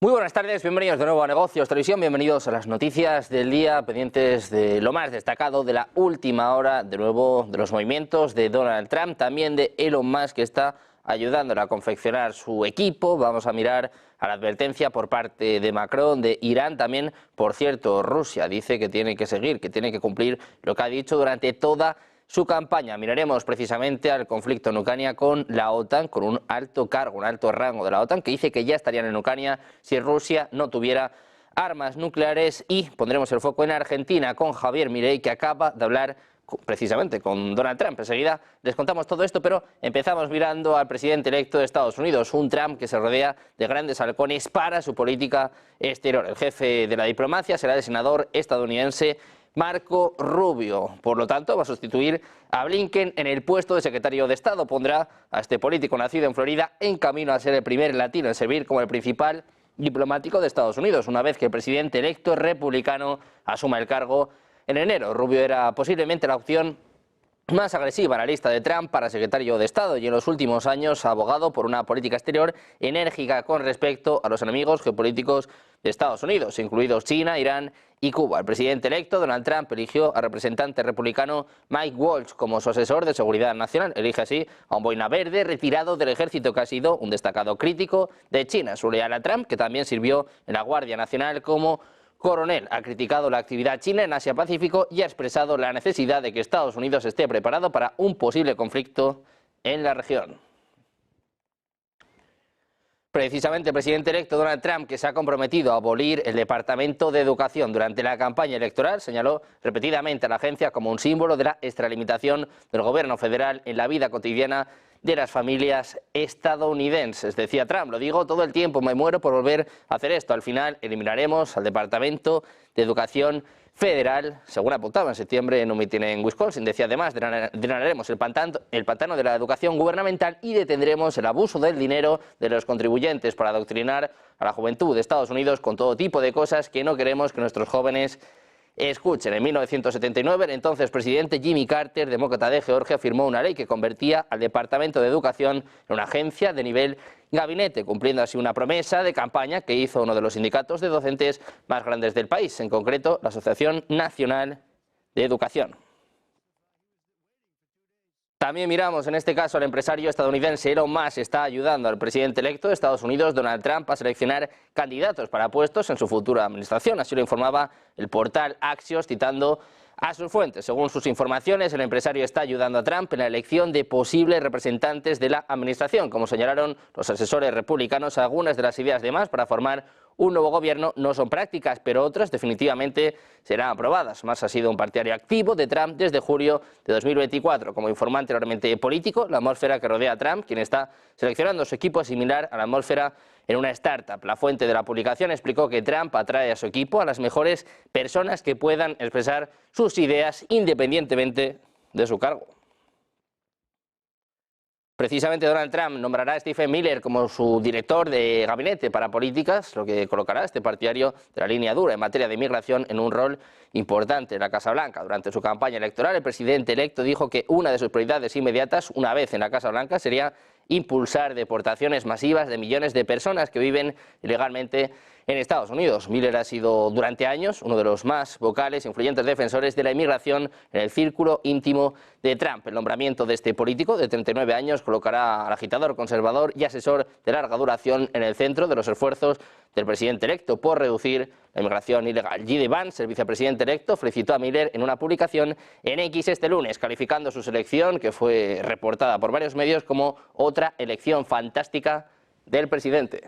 Muy buenas tardes, bienvenidos de nuevo a Negocios Televisión, bienvenidos a las noticias del día, pendientes de lo más destacado de la última hora, de nuevo de los movimientos de Donald Trump, también de Elon Musk, que está ayudándole a confeccionar su equipo. Vamos a mirar a la advertencia por parte de Macron, de Irán, también, por cierto, Rusia dice que tiene que seguir, que tiene que cumplir lo que ha dicho durante toda su campaña. Miraremos precisamente al conflicto en Ucrania con la OTAN, con un alto cargo, un alto rango de la OTAN, que dice que ya estarían en Ucrania si Rusia no tuviera armas nucleares, y pondremos el foco en Argentina con Javier Milei, que acaba de hablar precisamente con Donald Trump. Enseguida les contamos todo esto, pero empezamos mirando al presidente electo de Estados Unidos, un Trump que se rodea de grandes halcones para su política exterior. El jefe de la diplomacia será el senador estadounidense Marco Rubio. Por lo tanto, va a sustituir a Blinken en el puesto de secretario de Estado. Pondrá a este político nacido en Florida en camino a ser el primer latino en servir como el principal diplomático de Estados Unidos, una vez que el presidente electo republicano asuma el cargo en enero. Rubio era posiblemente la opción más agresiva en la lista de Trump para secretario de Estado, y en los últimos años ha abogado por una política exterior enérgica con respecto a los enemigos geopolíticos de Estados Unidos, incluidos China, Irán y Cuba. El presidente electo Donald Trump eligió al representante republicano Mike Waltz como su asesor de seguridad nacional. Elige así a un boina verde retirado del ejército que ha sido un destacado crítico de China. Su leal a Trump, que también sirvió en la Guardia Nacional como coronel, ha criticado la actividad china en Asia-Pacífico y ha expresado la necesidad de que Estados Unidos esté preparado para un posible conflicto en la región. Precisamente el presidente electo Donald Trump, que se ha comprometido a abolir el Departamento de Educación durante la campaña electoral, señaló repetidamente a la agencia como un símbolo de la extralimitación del gobierno federal en la vida cotidiana de las familias estadounidenses. Decía Trump: lo digo todo el tiempo, me muero por volver a hacer esto. Al final eliminaremos al Departamento de Educación Federal, según apuntaba en septiembre en un mitin en Wisconsin. Decía además: drenaremos el pantano de la educación gubernamental y detendremos el abuso del dinero de los contribuyentes para adoctrinar a la juventud de Estados Unidos con todo tipo de cosas que no queremos que nuestros jóvenes escuchen. En 1979, el entonces presidente Jimmy Carter, demócrata de Georgia, firmó una ley que convertía al Departamento de Educación en una agencia de nivel gabinete, cumpliendo así una promesa de campaña que hizo uno de los sindicatos de docentes más grandes del país, en concreto la Asociación Nacional de Educación. También miramos en este caso al empresario estadounidense Elon Musk. Está ayudando al presidente electo de Estados Unidos, Donald Trump, a seleccionar candidatos para puestos en su futura administración. Así lo informaba el portal Axios, citando a sus fuentes. Según sus informaciones, el empresario está ayudando a Trump en la elección de posibles representantes de la administración. Como señalaron los asesores republicanos, algunas de las ideas de Musk para formar un nuevo gobierno no son prácticas, pero otras definitivamente serán aprobadas. Musk ha sido un partidario activo de Trump desde julio de 2024. Como informó anteriormente Político, la atmósfera que rodea a Trump, quien está seleccionando su equipo, es similar a la atmósfera en una startup. La fuente de la publicación explicó que Trump atrae a su equipo a las mejores personas que puedan expresar sus ideas independientemente de su cargo. Precisamente Donald Trump nombrará a Stephen Miller como su director de gabinete para políticas, lo que colocará a este partidario de la línea dura en materia de inmigración en un rol importante en la Casa Blanca. Durante su campaña electoral, el presidente electo dijo que una de sus prioridades inmediatas, una vez en la Casa Blanca, sería impulsar deportaciones masivas de millones de personas que viven ilegalmente en Estados Unidos. Miller ha sido durante años uno de los más vocales e influyentes defensores de la inmigración en el círculo íntimo de Trump. El nombramiento de este político de 39 años colocará al agitador conservador y asesor de larga duración en el centro de los esfuerzos del presidente electo por reducir la inmigración ilegal. J.D. Vance, el vicepresidente electo, felicitó a Miller en una publicación en X este lunes, calificando su selección, que fue reportada por varios medios, como otra elección fantástica del presidente.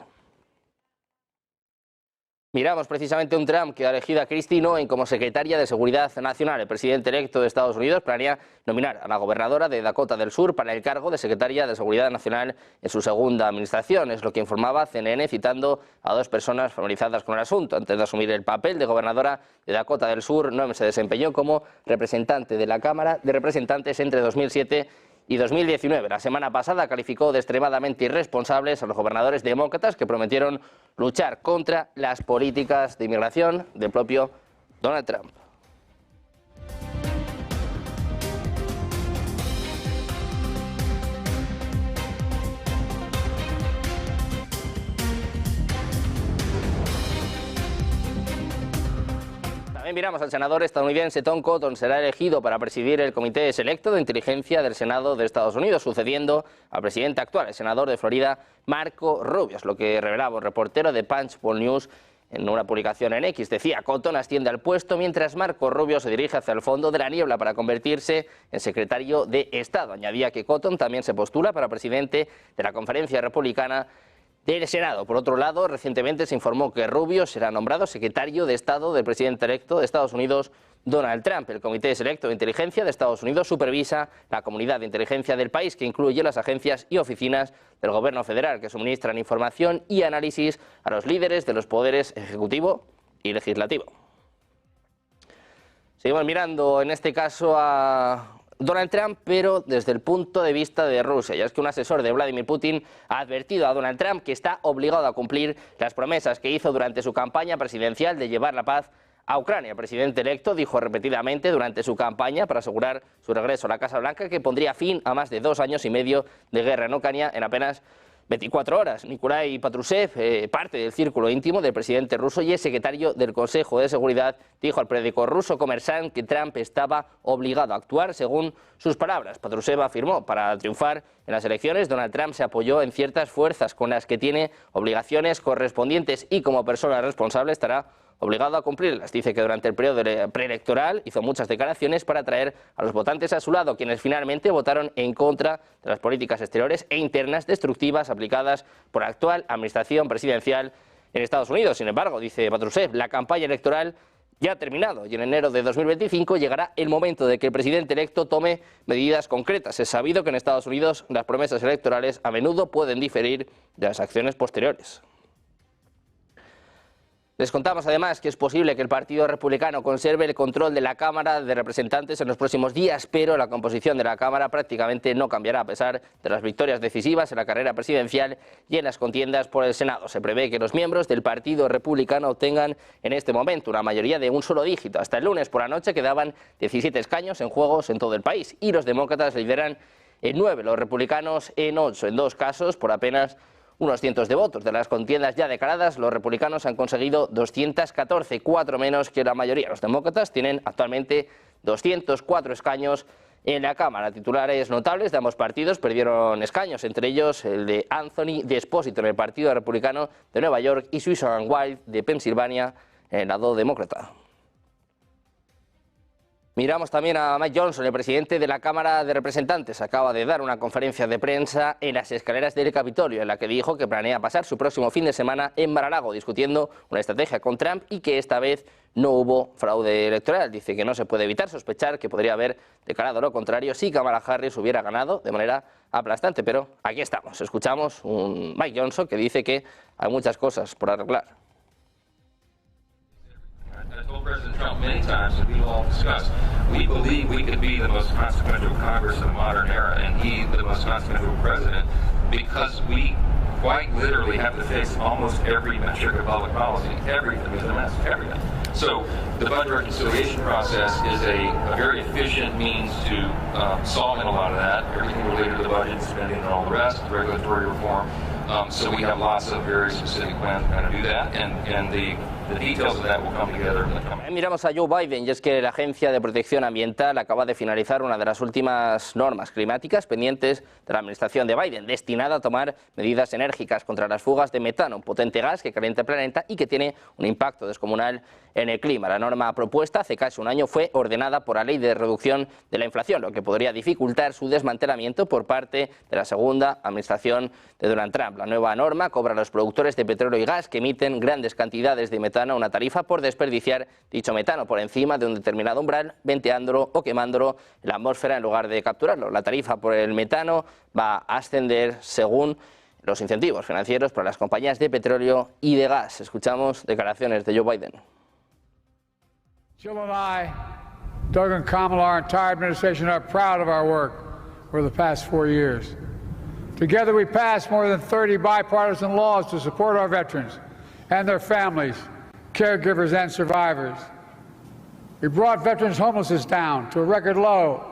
Miramos precisamente un Trump que ha elegido a Kristi Noem como secretaria de Seguridad Nacional. El presidente electo de Estados Unidos planea nominar a la gobernadora de Dakota del Sur para el cargo de secretaria de Seguridad Nacional en su segunda administración. Es lo que informaba CNN, citando a dos personas familiarizadas con el asunto. Antes de asumir el papel de gobernadora de Dakota del Sur, Noem se desempeñó como representante de la Cámara de Representantes entre 2007 y 2019. La semana pasada calificó de extremadamente irresponsables a los gobernadores demócratas que prometieron luchar contra las políticas de inmigración del propio Donald Trump. También miramos al senador estadounidense Tom Cotton, será elegido para presidir el Comité Selecto de Inteligencia del Senado de Estados Unidos, sucediendo al presidente actual, el senador de Florida, Marco Rubio, es lo que revelaba un reportero de Punchbowl News en una publicación en X. Decía, Cotton asciende al puesto mientras Marco Rubio se dirige hacia el fondo de la niebla para convertirse en secretario de Estado. Añadía que Cotton también se postula para presidente de la Conferencia Republicana del Senado. Por otro lado, recientemente se informó que Rubio será nombrado secretario de Estado del presidente electo de Estados Unidos, Donald Trump. El Comité Selecto de Inteligencia de Estados Unidos supervisa la comunidad de inteligencia del país, que incluye las agencias y oficinas del gobierno federal, que suministran información y análisis a los líderes de los poderes ejecutivo y legislativo. Seguimos mirando en este caso a Donald Trump, pero desde el punto de vista de Rusia. Ya es que un asesor de Vladimir Putin ha advertido a Donald Trump que está obligado a cumplir las promesas que hizo durante su campaña presidencial de llevar la paz a Ucrania. El presidente electo dijo repetidamente durante su campaña para asegurar su regreso a la Casa Blanca que pondría fin a más de 2 años y medio de guerra en Ucrania en apenas 24 horas. Nikolai Patrushev, parte del círculo íntimo del presidente ruso y es secretario del Consejo de Seguridad, dijo al periódico ruso Kommersant que Trump estaba obligado a actuar según sus palabras. Patrushev afirmó, para triunfar en las elecciones, Donald Trump se apoyó en ciertas fuerzas con las que tiene obligaciones correspondientes y como persona responsable estará obligado a cumplirlas. Dice que durante el periodo preelectoral hizo muchas declaraciones para atraer a los votantes a su lado, quienes finalmente votaron en contra de las políticas exteriores e internas destructivas aplicadas por la actual administración presidencial en Estados Unidos. Sin embargo, dice Patrushev, la campaña electoral ya ha terminado y en enero de 2025 llegará el momento de que el presidente electo tome medidas concretas. Es sabido que en Estados Unidos las promesas electorales a menudo pueden diferir de las acciones posteriores. Les contamos además que es posible que el Partido Republicano conserve el control de la Cámara de Representantes en los próximos días, pero la composición de la Cámara prácticamente no cambiará a pesar de las victorias decisivas en la carrera presidencial y en las contiendas por el Senado. Se prevé que los miembros del Partido Republicano obtengan en este momento una mayoría de un solo dígito. Hasta el lunes por la noche quedaban 17 escaños en juegos en todo el país y los demócratas lideran en 9, los republicanos en 8, en 2 casos por apenas unos cientos de votos. De las contiendas ya declaradas, los republicanos han conseguido 214, 4 menos que la mayoría. Los demócratas tienen actualmente 204 escaños en la Cámara. Titulares notables de ambos partidos perdieron escaños, entre ellos el de Anthony D'Esposito en el Partido Republicano de Nueva York y Susan Wild de Pensilvania en el lado demócrata. Miramos también a Mike Johnson, el presidente de la Cámara de Representantes. Acaba de dar una conferencia de prensa en las escaleras del Capitolio, en la que dijo que planea pasar su próximo fin de semana en Mar-a-Lago discutiendo una estrategia con Trump y que esta vez no hubo fraude electoral. Dice que no se puede evitar sospechar que podría haber declarado lo contrario si Kamala Harris hubiera ganado de manera aplastante. Pero aquí estamos. Escuchamos un Mike Johnson que dice que hay muchas cosas por arreglar. I told President Trump many times, and we've all discussed, we believe we could be the most consequential Congress in the modern era, and he the most consequential president, because we quite literally have to face almost every metric of public policy. Everything is a mess, everything. So the budget reconciliation process is a very efficient means to solving a lot of that, everything related to the budget, spending, and all the rest, regulatory reform. So we have lots of very specific plans to kind of do that, and the details of that will come together in the coming. Miramos a Joe Biden y es que la Agencia de Protección Ambiental acaba de finalizar una de las últimas normas climáticas pendientes de la administración de Biden, destinada a tomar medidas enérgicas contra las fugas de metano, un potente gas que calienta el planeta y que tiene un impacto descomunal en el clima. La norma propuesta hace casi un año fue ordenada por la Ley de Reducción de la Inflación, lo que podría dificultar su desmantelamiento por parte de la segunda administración de Donald Trump. La nueva norma cobra a los productores de petróleo y gas que emiten grandes cantidades de metano una tarifa por desperdiciar dicho metano por encima de un determinado umbral, venteándolo o quemándolo en la atmósfera en lugar de capturarlo. La tarifa por el metano va a ascender según los incentivos financieros para las compañías de petróleo y de gas. Escuchamos declaraciones de Joe Biden. Jill and I, Doug and Kamala, our entire administration are proud of our work over the past 4 years. Together we passed more than 30 bipartisan laws to support our veterans and their families, caregivers and survivors. We brought veterans' homelessness down to a record low.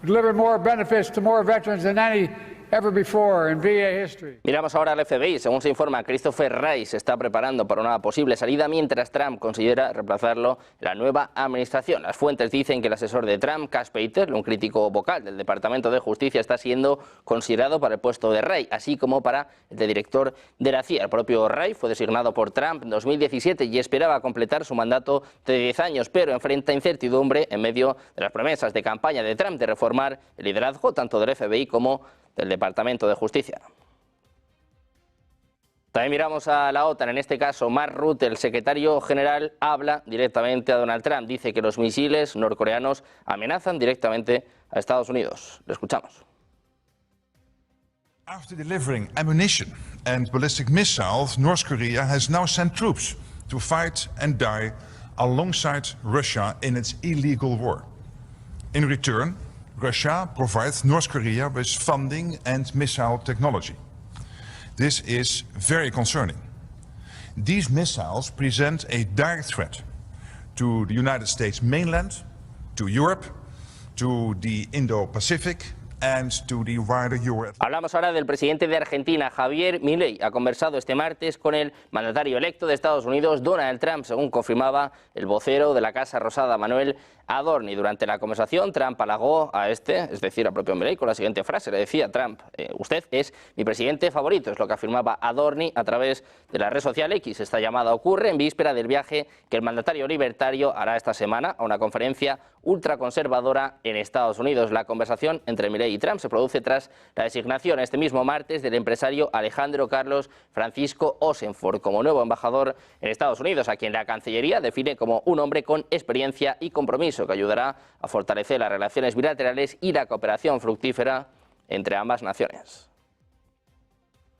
We delivered more benefits to more veterans than any ever before in VA history. Miramos ahora al FBI. Según se informa, Christopher Wray se está preparando para una posible salida mientras Trump considera reemplazarlo en la nueva administración. Las fuentes dicen que el asesor de Trump, Cash Patel, un crítico vocal del Departamento de Justicia, está siendo considerado para el puesto de Wray, así como para el de director de la CIA. El propio Wray fue designado por Trump en 2017 y esperaba completar su mandato de 10 años, pero enfrenta incertidumbre en medio de las promesas de campaña de Trump de reformar el liderazgo tanto del FBI como del Departamento de Justicia. También miramos a la OTAN. En este caso, Mark Rutte, el secretario general, habla directamente a Donald Trump. Dice que los misiles norcoreanos amenazan directamente a Estados Unidos. Lo escuchamos. After delivering ammunition and ballistic missiles, North Korea has now sent troops to fight and die alongside Russia in its illegal war. In return, Russia provides North Korea with funding and missile technology. This is very concerning. These missiles present a direct threat to the United States mainland, to Europe, to the Indo-Pacific, and to the wider Europe. Hablamos ahora del presidente de Argentina, Javier Milei. Ha conversado este martes con el mandatario electo de Estados Unidos, Donald Trump, según confirmaba el vocero de la Casa Rosada, Manuel Adorni. Durante la conversación, Trump halagó a es decir, al propio Milei, con la siguiente frase. Le decía Trump: usted es mi presidente favorito, es lo que afirmaba Adorni a través de la red social X. Esta llamada ocurre en víspera del viaje que el mandatario libertario hará esta semana a una conferencia ultraconservadora en Estados Unidos. La conversación entre Milei y Trump se produce tras la designación este mismo martes del empresario Alejandro Carlos Francisco Osenford como nuevo embajador en Estados Unidos, a quien la Cancillería define como un hombre con experiencia y compromiso que ayudará a fortalecer las relaciones bilaterales y la cooperación fructífera entre ambas naciones.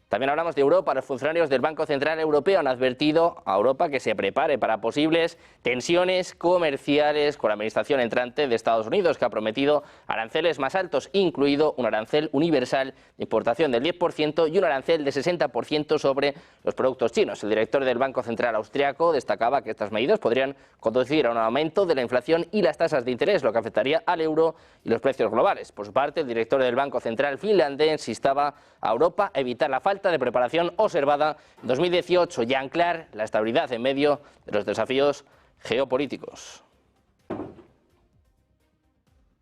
También hablamos de Europa. Los funcionarios del Banco Central Europeo han advertido a Europa que se prepare para posibles tensiones comerciales con la administración entrante de Estados Unidos, que ha prometido aranceles más altos, incluido un arancel universal de importación del 10% y un arancel de 60% sobre los productos chinos. El director del Banco Central austriaco destacaba que estas medidas podrían conducir a un aumento de la inflación y las tasas de interés, lo que afectaría al euro y los precios globales. Por su parte, el director del Banco Central finlandés instaba a Europa a evitar la falta de preparación observada en 2018 y a anclar la estabilidad en medio de los desafíos geopolíticos.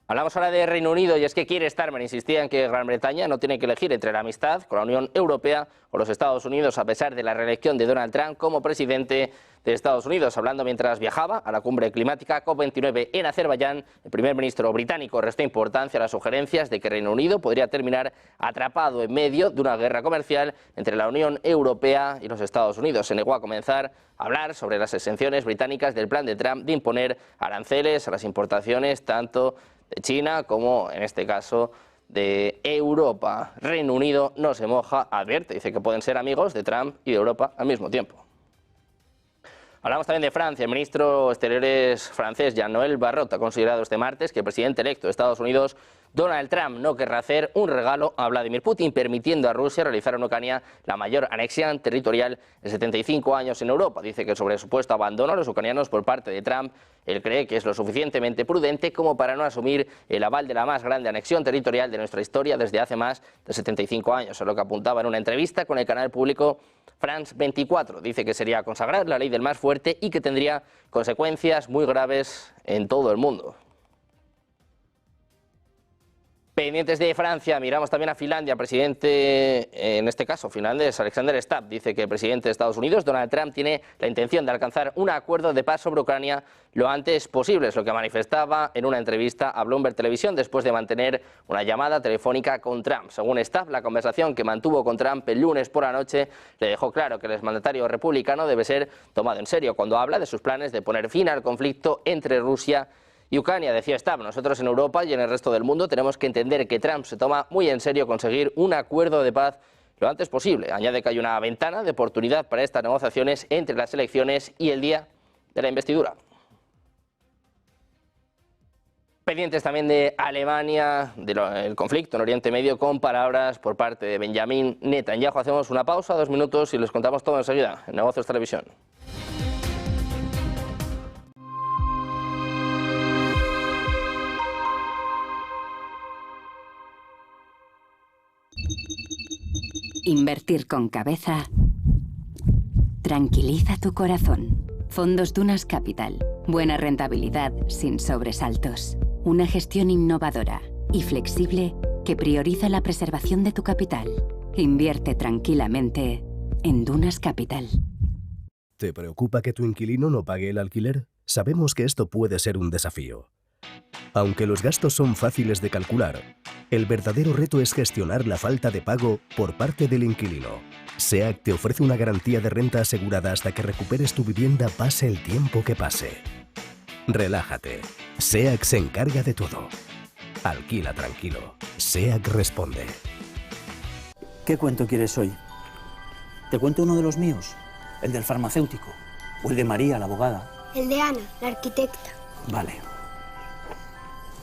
Hablamos ahora de Reino Unido, y es que Keir Starmer insistía en que Gran Bretaña no tiene que elegir entre la amistad con la Unión Europea o los Estados Unidos, a pesar de la reelección de Donald Trump como presidente de Estados Unidos. Hablando mientras viajaba a la cumbre climática COP29 en Azerbaiyán, el primer ministro británico restó importancia a las sugerencias de que Reino Unido podría terminar atrapado en medio de una guerra comercial entre la Unión Europea y los Estados Unidos. Se negó a comenzar a hablar sobre las exenciones británicas del plan de Trump de imponer aranceles a las importaciones tanto de China como, en este caso, de Europa. Reino Unido no se moja, advierte, dice que pueden ser amigos de Trump y de Europa al mismo tiempo. Hablamos también de Francia. El ministro de Exteriores francés, Jean-Noël Barrot, ha considerado este martes que el presidente electo de Estados Unidos, Donald Trump, no querrá hacer un regalo a Vladimir Putin, permitiendo a Rusia realizar en Ucrania la mayor anexión territorial en 75 años en Europa. Dice que sobre el supuesto abandono a los ucranianos por parte de Trump, él cree que es lo suficientemente prudente como para no asumir el aval de la más grande anexión territorial de nuestra historia desde hace más de 75 años, a lo que apuntaba en una entrevista con el canal público France 24. Dice que sería consagrar la ley del más fuerte y que tendría consecuencias muy graves en todo el mundo. Pendientes de Francia, miramos también a Finlandia. El presidente, en este caso finlandés, Alexander Stubb, dice que el presidente de Estados Unidos, Donald Trump, tiene la intención de alcanzar un acuerdo de paz sobre Ucrania lo antes posible. Es lo que manifestaba en una entrevista a Bloomberg Televisión después de mantener una llamada telefónica con Trump. Según Stubb, la conversación que mantuvo con Trump el lunes por la noche le dejó claro que el exmandatario republicano debe ser tomado en serio cuando habla de sus planes de poner fin al conflicto entre Rusia y Ucrania. Decía Stubb: nosotros en Europa y en el resto del mundo tenemos que entender que Trump se toma muy en serio conseguir un acuerdo de paz lo antes posible. Añade que hay una ventana de oportunidad para estas negociaciones entre las elecciones y el día de la investidura. Pendientes también de Alemania, del conflicto en Oriente Medio, con palabras por parte de Benjamin Netanyahu. Hacemos una pausa, 2 minutos, y les contamos todo enseguida en Negocios Televisión. Invertir con cabeza tranquiliza tu corazón. Fondos Dunas Capital. Buena rentabilidad sin sobresaltos. Una gestión innovadora y flexible que prioriza la preservación de tu capital. Invierte tranquilamente en Dunas Capital. ¿Te preocupa que tu inquilino no pague el alquiler? Sabemos que esto puede ser un desafío. Aunque los gastos son fáciles de calcular, el verdadero reto es gestionar la falta de pago por parte del inquilino. SEAC te ofrece una garantía de renta asegurada hasta que recuperes tu vivienda, pase el tiempo que pase. Relájate. SEAC se encarga de todo. Alquila tranquilo. SEAC responde. ¿Qué cuento quieres hoy? ¿Te cuento uno de los míos? ¿El del farmacéutico? ¿O el de María, la abogada? El de Ana, la arquitecta. Vale.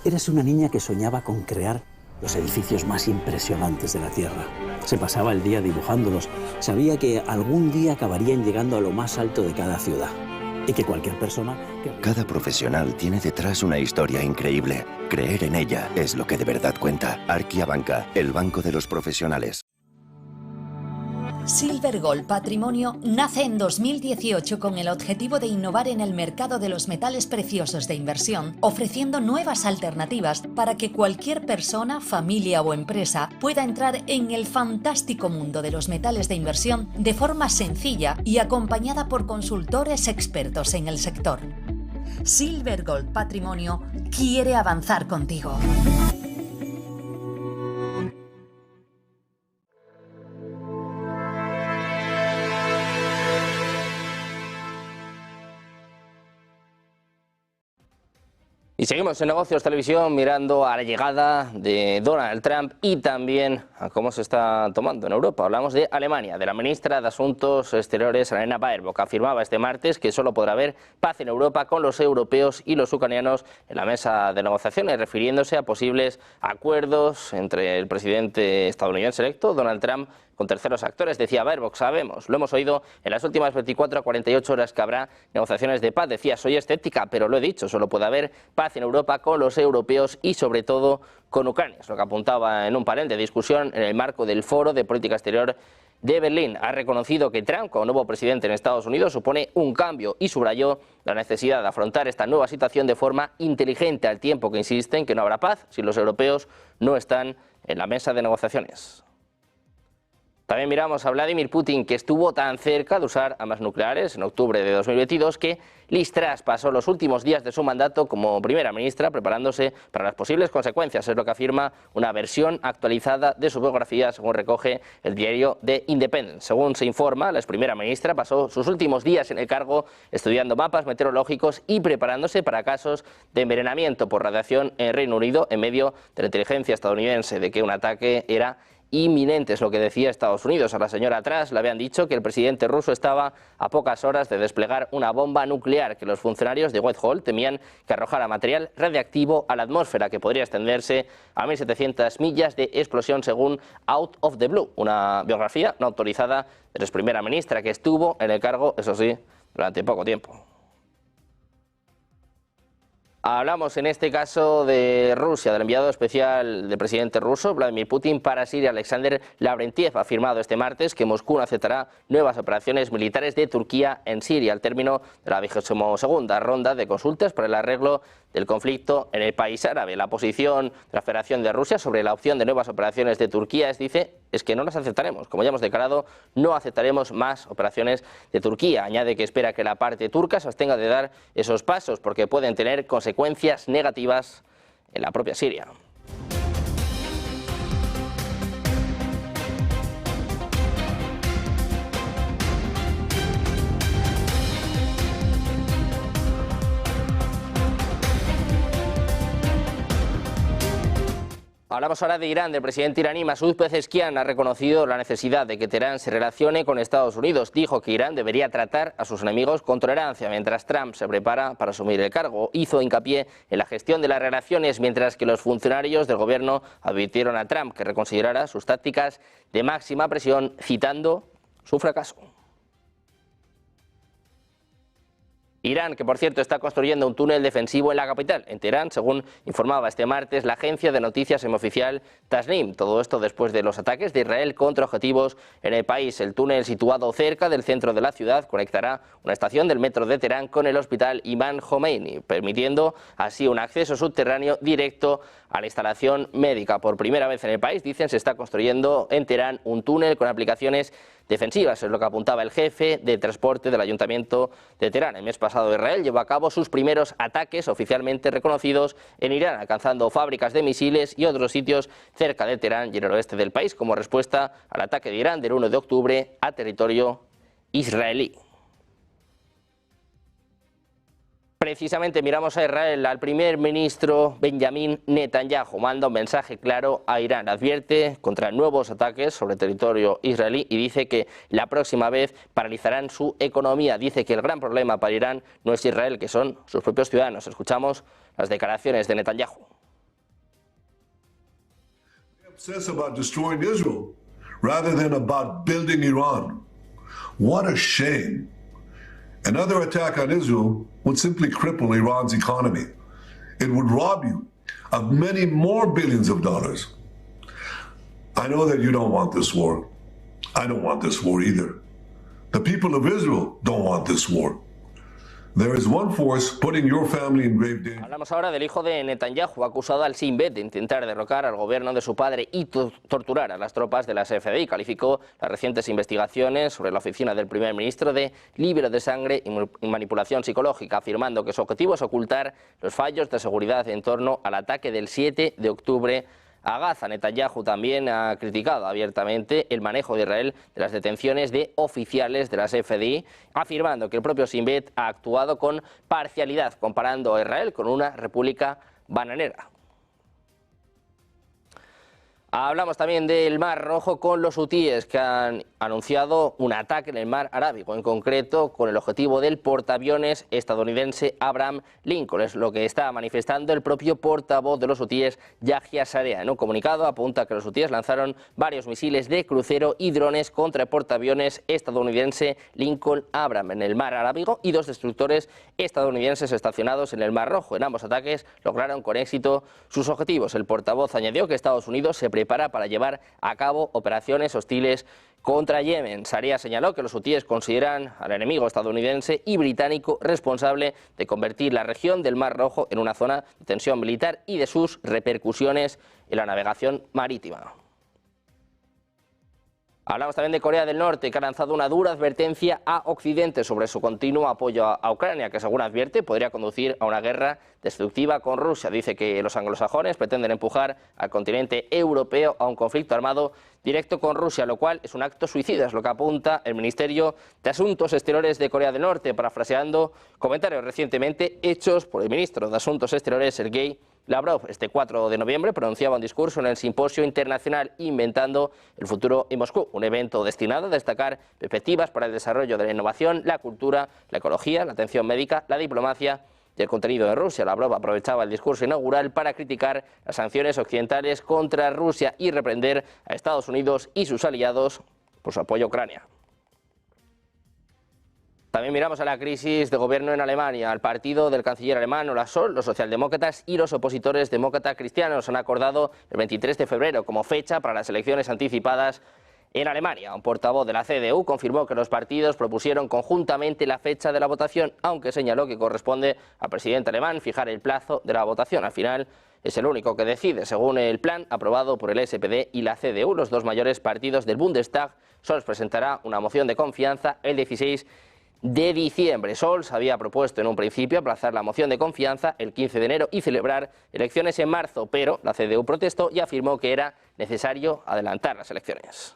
Eres una niña que soñaba con crear los edificios más impresionantes de la Tierra. Se pasaba el día dibujándolos. Sabía que algún día acabarían llegando a lo más alto de cada ciudad. Y que cualquier persona... Cada profesional tiene detrás una historia increíble. Creer en ella es lo que de verdad cuenta. Arquia Banca, el banco de los profesionales. Silver Gold Patrimonio nace en 2018 con el objetivo de innovar en el mercado de los metales preciosos de inversión, ofreciendo nuevas alternativas para que cualquier persona, familia o empresa pueda entrar en el fantástico mundo de los metales de inversión de forma sencilla y acompañada por consultores expertos en el sector. Silver Gold Patrimonio quiere avanzar contigo. Y seguimos en Negocios Televisión mirando a la llegada de Donald Trump y también a cómo se está tomando en Europa. Hablamos de Alemania, de la ministra de Asuntos Exteriores, Annalena Baerbock, afirmaba este martes que solo podrá haber paz en Europa con los europeos y los ucranianos en la mesa de negociaciones, refiriéndose a posibles acuerdos entre el presidente estadounidense electo, Donald Trump, con terceros actores. Decía Baerbock, sabemos, lo hemos oído en las últimas 24 a 48 horas que habrá negociaciones de paz. Decía, soy escéptica, pero lo he dicho, solo puede haber paz en Europa con los europeos y sobre todo con Ucrania. Es lo que apuntaba en un panel de discusión en el marco del Foro de Política Exterior de Berlín. Ha reconocido que Trump, como nuevo presidente en Estados Unidos, supone un cambio y subrayó la necesidad de afrontar esta nueva situación de forma inteligente, al tiempo que insiste en que no habrá paz si los europeos no están en la mesa de negociaciones. También miramos a Vladimir Putin, que estuvo tan cerca de usar armas nucleares en octubre de 2022 que Liz Truss pasó los últimos días de su mandato como primera ministra preparándose para las posibles consecuencias. Es lo que afirma una versión actualizada de su biografía, según recoge el diario The Independent. Según se informa, la ex primera ministra pasó sus últimos días en el cargo estudiando mapas meteorológicos y preparándose para casos de envenenamiento por radiación en Reino Unido en medio de la inteligencia estadounidense de que un ataque era inminente, es lo que decía Estados Unidos. A la señora Truss le habían dicho que el presidente ruso estaba a pocas horas de desplegar una bomba nuclear, que los funcionarios de Whitehall temían que arrojara material radiactivo a la atmósfera, que podría extenderse a 1.700 millas de explosión, según Out of the Blue, una biografía no autorizada de la ex primera ministra, que estuvo en el cargo, eso sí, durante poco tiempo. Hablamos en este caso de Rusia, del enviado especial del presidente ruso, Vladimir Putin, para Siria, Alexander Lavrentiev, ha afirmado este martes que Moscú no aceptará nuevas operaciones militares de Turquía en Siria, al término de la 22ª ronda de consultas para el arreglo del conflicto en el país árabe. La posición de la Federación de Rusia sobre la opción de nuevas operaciones de Turquía es que no las aceptaremos. Como ya hemos declarado, no aceptaremos más operaciones de Turquía. Añade que espera que la parte turca se abstenga de dar esos pasos porque pueden tener consecuencias negativas en la propia Siria. Hablamos ahora de Irán. Del presidente iraní Masoud Pezeshkian ha reconocido la necesidad de que Teherán se relacione con Estados Unidos. Dijo que Irán debería tratar a sus enemigos con tolerancia, mientras Trump se prepara para asumir el cargo. Hizo hincapié en la gestión de las relaciones, mientras que los funcionarios del gobierno advirtieron a Trump que reconsiderara sus tácticas de máxima presión, citando su fracaso. Irán, que por cierto está construyendo un túnel defensivo en la capital, en Teherán, según informaba este martes la agencia de noticias semioficial Tasnim. Todo esto después de los ataques de Israel contra objetivos en el país. El túnel, situado cerca del centro de la ciudad, conectará una estación del metro de Teherán con el hospital Imam Khomeini, permitiendo así un acceso subterráneo directo a la instalación médica. Por primera vez en el país, dicen, se está construyendo en Teherán un túnel con aplicaciones defensivas, es lo que apuntaba el jefe de transporte del Ayuntamiento de Teherán. El mes pasado Israel llevó a cabo sus primeros ataques oficialmente reconocidos en Irán, alcanzando fábricas de misiles y otros sitios cerca de Teherán y en el oeste del país, como respuesta al ataque de Irán del 1 de octubre a territorio israelí. Precisamente miramos a Israel. Al primer ministro Benjamin Netanyahu manda un mensaje claro a Irán. Advierte contra nuevos ataques sobre territorio israelí y dice que la próxima vez paralizarán su economía. Dice que el gran problema para Irán no es Israel, que son sus propios ciudadanos. Escuchamos las declaraciones de Netanyahu. Obsess about destroying Israel rather than about building Iran. What a shame. Another attack on Israel would simply cripple Iran's economy. It would rob you of many more billions of dollars. I know that you don't want this war. I don't want this war either. The people of Israel don't want this war. There is one force putting your family in grave danger. Hablamos ahora del hijo de Netanyahu, acusado al Shin Bet de intentar derrocar al gobierno de su padre y torturar a las tropas de la CFDI. Calificó las recientes investigaciones sobre la oficina del primer ministro de libero de sangre y manipulación psicológica, afirmando que su objetivo es ocultar los fallos de seguridad en torno al ataque del 7 de octubre a Gaza. Netanyahu también ha criticado abiertamente el manejo de Israel de las detenciones de oficiales de las FDI, afirmando que el propio Shin Bet ha actuado con parcialidad, comparando a Israel con una república bananera. Hablamos también del Mar Rojo con los hutíes, que han anunciado un ataque en el Mar Arábigo, en concreto con el objetivo del portaaviones estadounidense Abraham Lincoln. Es lo que está manifestando el propio portavoz de los hutíes, Yahya Sarea. En un comunicado apunta que los hutíes lanzaron varios misiles de crucero y drones contra el portaaviones estadounidense Lincoln Abraham en el Mar Arábigo y 2 destructores estadounidenses estacionados en el Mar Rojo. En ambos ataques lograron con éxito sus objetivos. El portavoz añadió que Estados Unidos se prepara para llevar a cabo operaciones hostiles contra Yemen. Sarea señaló que los hutíes consideran al enemigo estadounidense y británico responsable de convertir la región del Mar Rojo en una zona de tensión militar y de sus repercusiones en la navegación marítima. Hablamos también de Corea del Norte, que ha lanzado una dura advertencia a Occidente sobre su continuo apoyo a Ucrania, que según advierte podría conducir a una guerra destructiva con Rusia. Dice que los anglosajones pretenden empujar al continente europeo a un conflicto armado directo con Rusia, lo cual es un acto suicida, es lo que apunta el Ministerio de Asuntos Exteriores de Corea del Norte, parafraseando comentarios recientemente hechos por el ministro de Asuntos Exteriores, Sergei Lavrov. Este 4 de noviembre pronunciaba un discurso en el Simposio Internacional Inventando el Futuro en Moscú, un evento destinado a destacar perspectivas para el desarrollo de la innovación, la cultura, la ecología, la atención médica, la diplomacia y el contenido de Rusia. Lavrov aprovechaba el discurso inaugural para criticar las sanciones occidentales contra Rusia y reprender a Estados Unidos y sus aliados por su apoyo a Ucrania. También miramos a la crisis de gobierno en Alemania. El partido del canciller alemán Olaf Scholz, los socialdemócratas y los opositores demócratas cristianos han acordado el 23 de febrero como fecha para las elecciones anticipadas en Alemania. Un portavoz de la CDU confirmó que los partidos propusieron conjuntamente la fecha de la votación, aunque señaló que corresponde al presidente alemán fijar el plazo de la votación. Al final es el único que decide, según el plan aprobado por el SPD y la CDU, los 2 mayores partidos del Bundestag. Scholz presentará una moción de confianza el 16 de diciembre. Scholz había propuesto en un principio aplazar la moción de confianza el 15 de enero y celebrar elecciones en marzo, pero la CDU protestó y afirmó que era necesario adelantar las elecciones.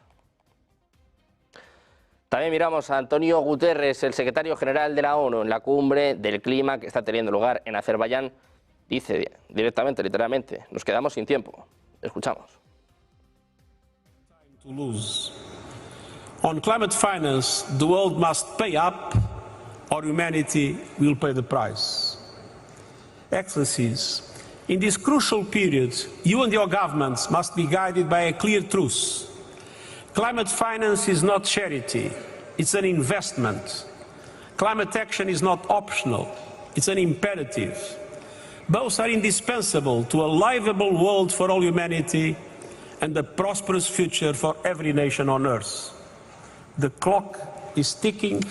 También miramos a Antonio Guterres, el secretario general de la ONU, en la cumbre del clima que está teniendo lugar en Azerbaiyán. Dice directamente, literalmente, nos quedamos sin tiempo. Escuchamos. On climate finance, the world must pay up or humanity will pay the price. Excellencies, in this crucial period, you and your governments must be guided by a clear truth. Climate finance is not charity, it's an investment. Climate action is not optional, it's an imperative. Both are indispensable to a livable world for all humanity and a prosperous future for every nation on earth. The clock is ticking.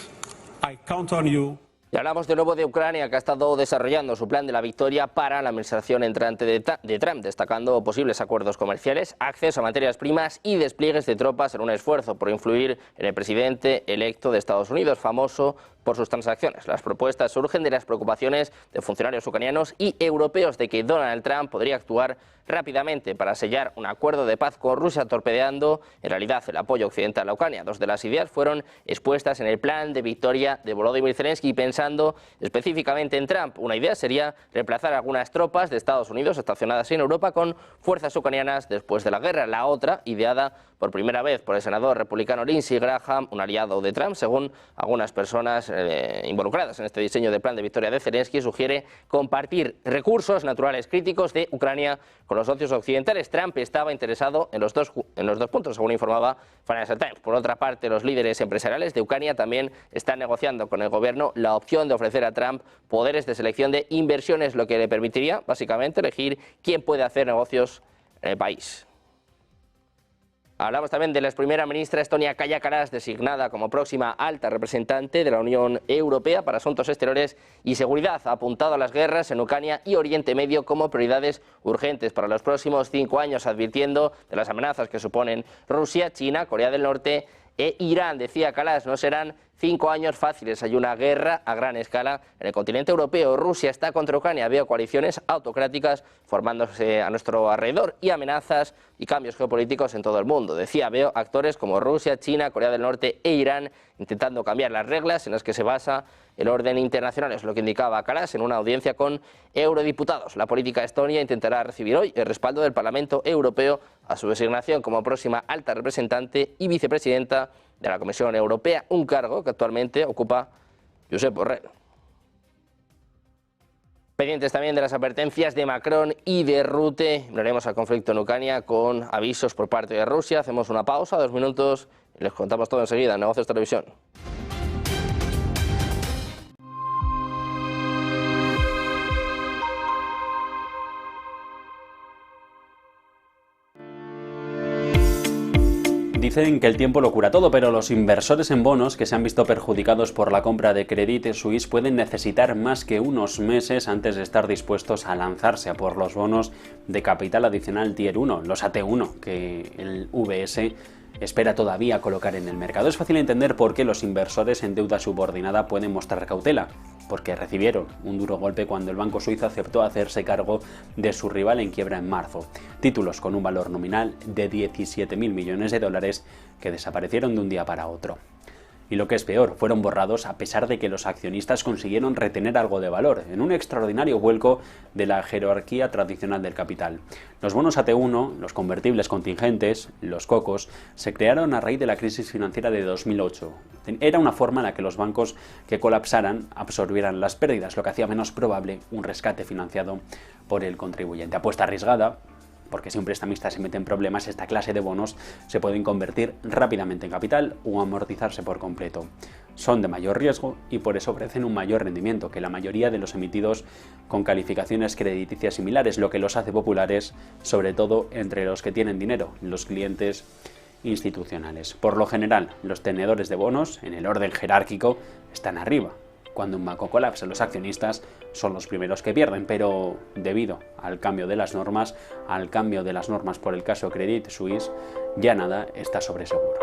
I count on you. Y hablamos de nuevo de Ucrania, que ha estado desarrollando su plan de la victoria para la administración entrante de Trump, destacando posibles acuerdos comerciales, acceso a materias primas y despliegues de tropas en un esfuerzo por influir en el presidente electo de Estados Unidos, famoso por sus transacciones. Las propuestas surgen de las preocupaciones de funcionarios ucranianos y europeos de que Donald Trump podría actuar rápidamente para sellar un acuerdo de paz con Rusia, torpedeando en realidad el apoyo occidental a Ucrania. Dos de las ideas fueron expuestas en el plan de victoria de Volodymyr Zelensky, pensando específicamente en Trump. Una idea sería reemplazar algunas tropas de Estados Unidos estacionadas en Europa con fuerzas ucranianas después de la guerra. La otra, ideada por primera vez por el senador republicano Lindsey Graham, un aliado de Trump, según algunas personas involucradas en este diseño del plan de victoria de Zelensky, sugiere compartir recursos naturales críticos de Ucrania con los socios occidentales. Trump estaba interesado en los dos puntos, según informaba Financial Times. Por otra parte, los líderes empresariales de Ucrania también están negociando con el gobierno la opción de ofrecer a Trump poderes de selección de inversiones, lo que le permitiría básicamente elegir quién puede hacer negocios en el país. Hablamos también de la primera ministra estonia Kaja Kallas, designada como próxima alta representante de la Unión Europea para Asuntos Exteriores y Seguridad. Ha apuntado a las guerras en Ucrania y Oriente Medio como prioridades urgentes para los próximos 5 años, advirtiendo de las amenazas que suponen Rusia, China, Corea del Norte e Irán. Decía Kallas, no serán 5 años fáciles. Hay una guerra a gran escala en el continente europeo. Rusia está contra Ucrania. Veo coaliciones autocráticas formándose a nuestro alrededor y amenazas y cambios geopolíticos en todo el mundo. Decía, veo actores como Rusia, China, Corea del Norte e Irán intentando cambiar las reglas en las que se basa el orden internacional. Es lo que indicaba Kallas en una audiencia con eurodiputados. La política estonia intentará recibir hoy el respaldo del Parlamento Europeo a su designación como próxima alta representante y vicepresidenta de la Comisión Europea, un cargo que actualmente ocupa Josep Borrell. Pendientes también de las advertencias de Macron y de Rutte. Miraremos al conflicto en Ucrania con avisos por parte de Rusia. Hacemos una pausa, 2 minutos, y les contamos todo enseguida en Negocios Televisión. Dicen que el tiempo lo cura todo, pero los inversores en bonos que se han visto perjudicados por la compra de Credit Suisse pueden necesitar más que unos meses antes de estar dispuestos a lanzarse a por los bonos de capital adicional Tier 1, los AT1, que el VS espera todavía colocar en el mercado. Es fácil entender por qué los inversores en deuda subordinada pueden mostrar cautela, porque recibieron un duro golpe cuando el banco suizo aceptó hacerse cargo de su rival en quiebra en marzo. Títulos con un valor nominal de 17.000 millones de dólares que desaparecieron de un día para otro. Y lo que es peor, fueron borrados a pesar de que los accionistas consiguieron retener algo de valor, en un extraordinario vuelco de la jerarquía tradicional del capital. Los bonos AT1, los convertibles contingentes, los cocos, se crearon a raíz de la crisis financiera de 2008. Era una forma en la que los bancos que colapsaran absorbieran las pérdidas, lo que hacía menos probable un rescate financiado por el contribuyente. Apuesta arriesgada, porque si un prestamista se mete en problemas, esta clase de bonos se pueden convertir rápidamente en capital o amortizarse por completo. Son de mayor riesgo y por eso ofrecen un mayor rendimiento que la mayoría de los emitidos con calificaciones crediticias similares, lo que los hace populares, sobre todo entre los que tienen dinero, los clientes institucionales. Por lo general, los tenedores de bonos, en el orden jerárquico, están arriba. Cuando un banco colapsa, los accionistas son los primeros que pierden, pero debido al cambio de las normas, por el caso Credit Suisse, ya nada está sobre seguro.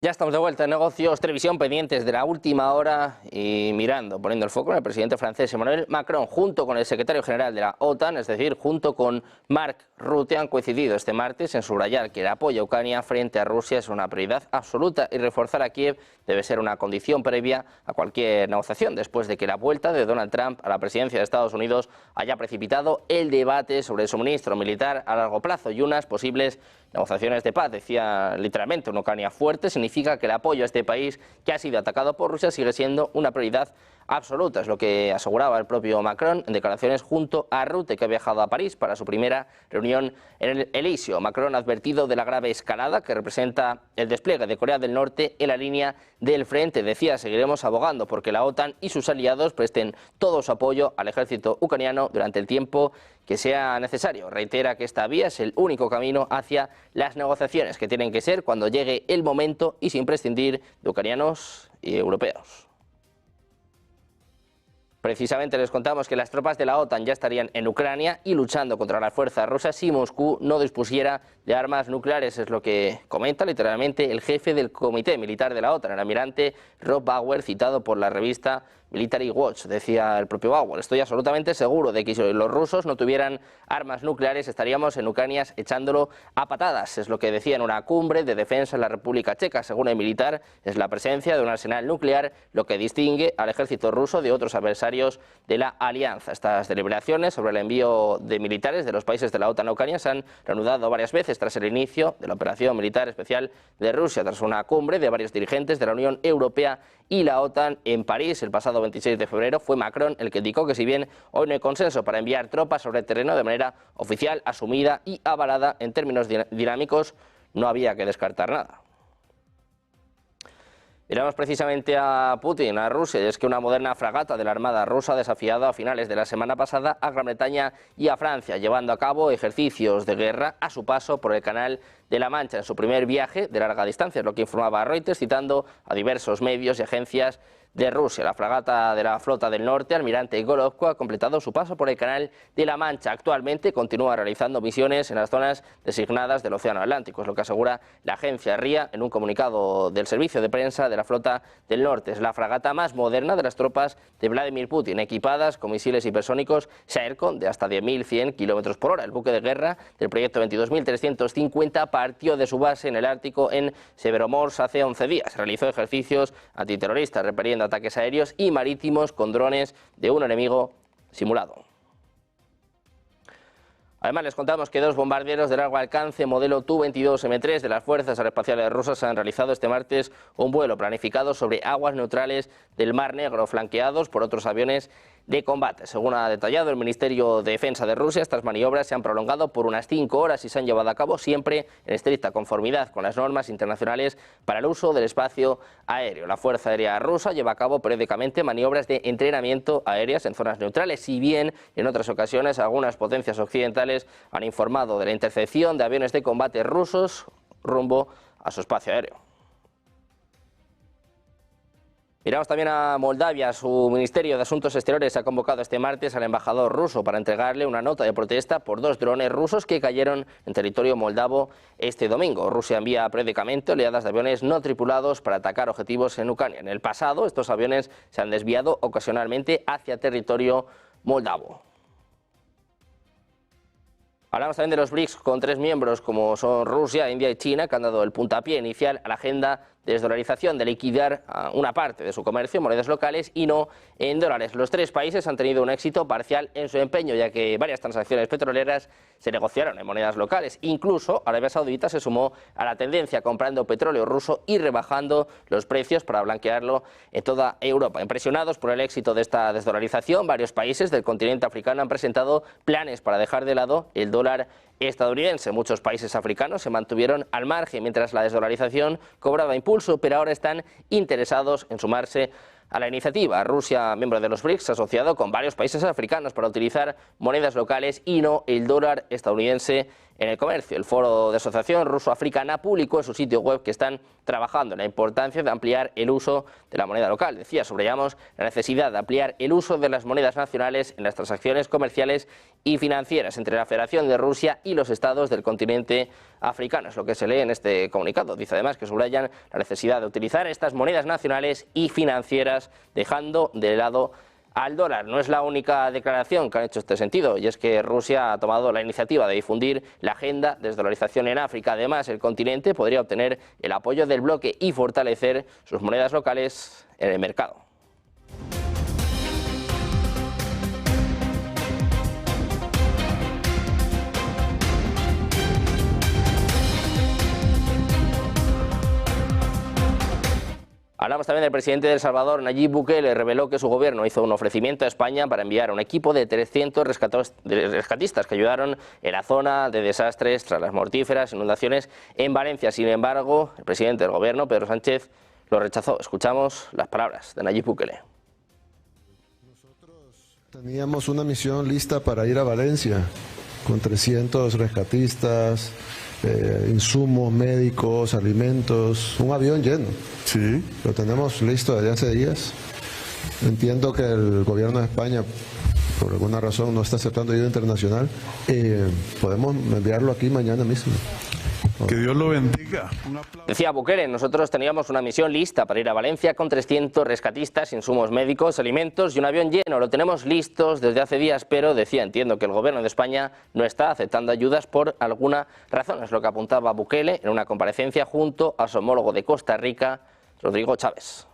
Ya estamos de vuelta en Negocios Televisión, pendientes de la última hora y poniendo el foco en el presidente francés Emmanuel Macron, junto con el secretario general de la OTAN, es decir, junto con Mark Rutte, han coincidido este martes en subrayar que el apoyo a Ucrania frente a Rusia es una prioridad absoluta y reforzar a Kiev debe ser una condición previa a cualquier negociación, después de que la vuelta de Donald Trump a la presidencia de Estados Unidos haya precipitado el debate sobre el suministro militar a largo plazo y unas posibles negociaciones de paz. Decía literalmente, una Ucrania fuerte significa que el apoyo a este país que ha sido atacado por Rusia sigue siendo una prioridad absoluta. Es lo que aseguraba el propio Macron en declaraciones junto a Rutte, que ha viajado a París para su primera reunión en el Elíseo. Macron ha advertido de la grave escalada que representa el despliegue de Corea del Norte en la línea del frente. Decía, seguiremos abogando porque la OTAN y sus aliados presten todo su apoyo al ejército ucraniano durante el tiempo que sea necesario. Reitera que esta vía es el único camino hacia las negociaciones, que tienen que ser cuando llegue el momento y sin prescindir de ucranianos y europeos. Precisamente les contamos que las tropas de la OTAN ya estarían en Ucrania y luchando contra las fuerzas rusas si Moscú no dispusiera de armas nucleares. Es lo que comenta literalmente el jefe del Comité Militar de la OTAN, el almirante Rob Bauer, citado por la revista Military Watch. Decía el propio Bauer: estoy absolutamente seguro de que si los rusos no tuvieran armas nucleares estaríamos en Ucrania echándolo a patadas. Es lo que decía en una cumbre de defensa en la República Checa. Según el militar, es la presencia de un arsenal nuclear lo que distingue al ejército ruso de otros adversarios de la alianza. Estas deliberaciones sobre el envío de militares de los países de la OTAN a Ucrania se han reanudado varias veces tras el inicio de la operación militar especial de Rusia, tras una cumbre de varios dirigentes de la Unión Europea y la OTAN en París el pasado 26 de febrero. Fue Macron el que indicó que si bien hoy no hay consenso para enviar tropas sobre el terreno de manera oficial, asumida y avalada en términos dinámicos, no había que descartar nada. Miramos precisamente a Putin, a Rusia, y es que una moderna fragata de la Armada rusa ha desafiado a finales de la semana pasada a Gran Bretaña y a Francia, llevando a cabo ejercicios de guerra a su paso por el Canal de la Mancha en su primer viaje de larga distancia, es lo que informaba Reuters, citando a diversos medios y agencias de Rusia. La fragata de la Flota del Norte, almirante Golovko, ha completado su paso por el Canal de la Mancha. Actualmente continúa realizando misiones en las zonas designadas del Océano Atlántico, es lo que asegura la agencia RIA en un comunicado del servicio de prensa de la Flota del Norte. Es la fragata más moderna de las tropas de Vladimir Putin, equipadas con misiles hipersónicos Zircon de hasta 10.100 km por hora. El buque de guerra del proyecto 22.350 partió de su base en el Ártico en Severomorsk hace 11 días. Realizó ejercicios antiterroristas repeliendo ataques aéreos y marítimos con drones de un enemigo simulado. Además, les contamos que dos bombarderos de largo alcance modelo Tu-22M3 de las Fuerzas Aeroespaciales Rusas han realizado este martes un vuelo planificado sobre aguas neutrales del Mar Negro, flanqueados por otros aviones de combate. Según ha detallado el Ministerio de Defensa de Rusia, estas maniobras se han prolongado por unas 5 horas y se han llevado a cabo siempre en estricta conformidad con las normas internacionales para el uso del espacio aéreo. La Fuerza Aérea Rusa lleva a cabo periódicamente maniobras de entrenamiento aéreas en zonas neutrales, si bien en otras ocasiones algunas potencias occidentales han informado de la intercepción de aviones de combate rusos rumbo a su espacio aéreo. Miramos también a Moldavia. Su Ministerio de Asuntos Exteriores ha convocado este martes al embajador ruso para entregarle una nota de protesta por 2 drones rusos que cayeron en territorio moldavo este domingo. Rusia envía periódicamente oleadas de aviones no tripulados para atacar objetivos en Ucrania. En el pasado, estos aviones se han desviado ocasionalmente hacia territorio moldavo. Hablamos también de los BRICS, con 3 miembros como son Rusia, India y China, que han dado el puntapié inicial a la agenda de desdolarización, de liquidar una parte de su comercio en monedas locales y no en dólares. Los 3 países han tenido un éxito parcial en su empeño, ya que varias transacciones petroleras se negociaron en monedas locales. Incluso Arabia Saudita se sumó a la tendencia comprando petróleo ruso y rebajando los precios para blanquearlo en toda Europa. Impresionados por el éxito de esta desdolarización, varios países del continente africano han presentado planes para dejar de lado el dólar estadounidense. Muchos países africanos se mantuvieron al margen mientras la desdolarización cobraba impulso, pero ahora están interesados en sumarse a la iniciativa. Rusia, miembro de los BRICS, se ha asociado con varios países africanos para utilizar monedas locales y no el dólar estadounidense en el comercio. El Foro de Asociación Ruso-Africana publicó en su sitio web que están trabajando en la importancia de ampliar el uso de la moneda local. Decía, subrayamos la necesidad de ampliar el uso de las monedas nacionales en las transacciones comerciales y financieras entre la Federación de Rusia y los estados del continente africano. Es lo que se lee en este comunicado. Dice además que subrayan la necesidad de utilizar estas monedas nacionales y financieras, dejando de lado al dólar. No es la única declaración que han hecho en este sentido, y es que Rusia ha tomado la iniciativa de difundir la agenda de desdolarización en África. Además, el continente podría obtener el apoyo del bloque y fortalecer sus monedas locales en el mercado. Hablamos también del presidente de El Salvador, Nayib Bukele. Reveló que su gobierno hizo un ofrecimiento a España para enviar un equipo de 300 rescatistas que ayudaron en la zona de desastres tras las mortíferas inundaciones en Valencia. Sin embargo, el presidente del gobierno, Pedro Sánchez, lo rechazó. Escuchamos las palabras de Nayib Bukele. Teníamos una misión lista para ir a Valencia con 300 rescatistas, insumos médicos, alimentos, un avión lleno. Sí. Lo tenemos listo desde hace días. Entiendo que el gobierno de España, por alguna razón, no está aceptando ayuda internacional. Podemos enviarlo aquí mañana mismo. Que Dios lo bendiga. Decía Bukele, nosotros teníamos una misión lista para ir a Valencia con 300 rescatistas, insumos médicos, alimentos y un avión lleno. Lo tenemos listos desde hace días, pero decía, entiendo que el gobierno de España no está aceptando ayudas por alguna razón. Es lo que apuntaba Bukele en una comparecencia junto a su homólogo de Costa Rica, Rodrigo Chávez.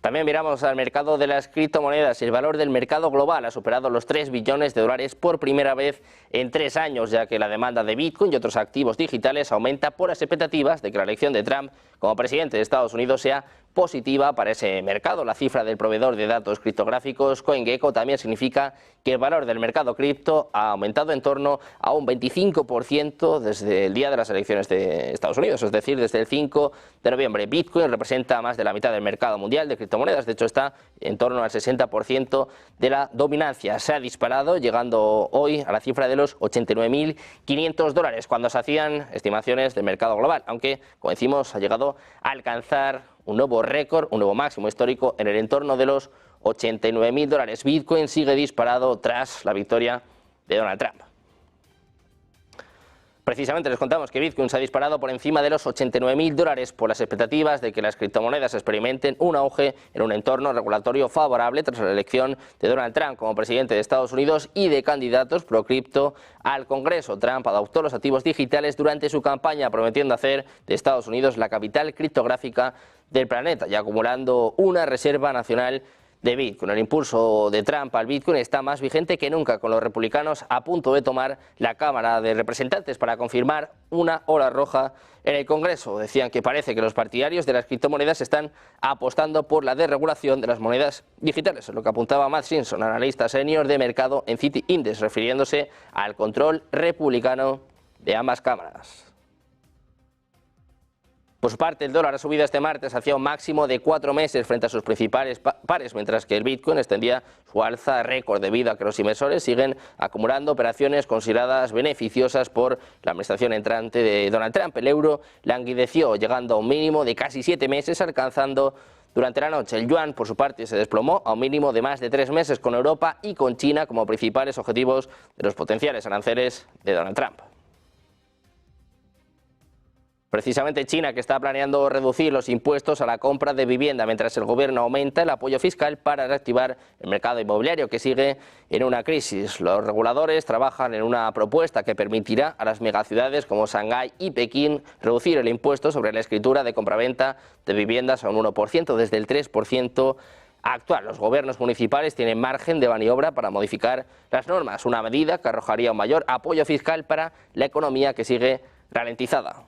También miramos al mercado de las criptomonedas. El valor del mercado global ha superado los 3 billones de dólares por primera vez en 3 años, ya que la demanda de Bitcoin y otros activos digitales aumenta por las expectativas de que la elección de Trump como presidente de Estados Unidos sea positiva para ese mercado. La cifra del proveedor de datos criptográficos CoinGecko también significa que el valor del mercado cripto ha aumentado en torno a un 25% desde el día de las elecciones de Estados Unidos, es decir, desde el 5 de noviembre. Bitcoin representa más de la mitad del mercado mundial de criptomonedas, de hecho está en torno al 60% de la dominancia. Se ha disparado, llegando hoy a la cifra de los 89.500 dólares, cuando se hacían estimaciones del mercado global, aunque, como decimos, ha llegado a alcanzar un nuevo récord, un nuevo máximo histórico en el entorno de los 89.000 dólares. Bitcoin sigue disparado tras la victoria de Donald Trump. Precisamente les contamos que Bitcoin se ha disparado por encima de los 89.000 dólares por las expectativas de que las criptomonedas experimenten un auge en un entorno regulatorio favorable tras la elección de Donald Trump como presidente de Estados Unidos y de candidatos pro cripto al Congreso. Trump adoptó los activos digitales durante su campaña, prometiendo hacer de Estados Unidos la capital criptográfica del planeta y acumulando una reserva nacional de Bitcoin. El impulso de Trump al Bitcoin está más vigente que nunca, con los republicanos a punto de tomar la Cámara de Representantes para confirmar una hora roja en el Congreso. Decían que parece que los partidarios de las criptomonedas están apostando por la desregulación de las monedas digitales, es lo que apuntaba Matt Simpson, analista senior de mercado en Citi Index, refiriéndose al control republicano de ambas cámaras. Por su parte, el dólar ha subido este martes hacia un máximo de 4 meses frente a sus principales pares, mientras que el Bitcoin extendía su alza récord debido a que los inversores siguen acumulando operaciones consideradas beneficiosas por la administración entrante de Donald Trump. El euro languideció, llegando a un mínimo de casi 7 meses, alcanzando durante la noche. El yuan, por su parte, se desplomó a un mínimo de más de 3 meses, con Europa y con China como principales objetivos de los potenciales aranceles de Donald Trump. Precisamente China, que está planeando reducir los impuestos a la compra de vivienda mientras el gobierno aumenta el apoyo fiscal para reactivar el mercado inmobiliario, que sigue en una crisis. Los reguladores trabajan en una propuesta que permitirá a las megaciudades como Shanghái y Pekín reducir el impuesto sobre la escritura de compraventa de viviendas a un 1% desde el 3% actual. Los gobiernos municipales tienen margen de maniobra para modificar las normas, una medida que arrojaría un mayor apoyo fiscal para la economía que sigue ralentizada.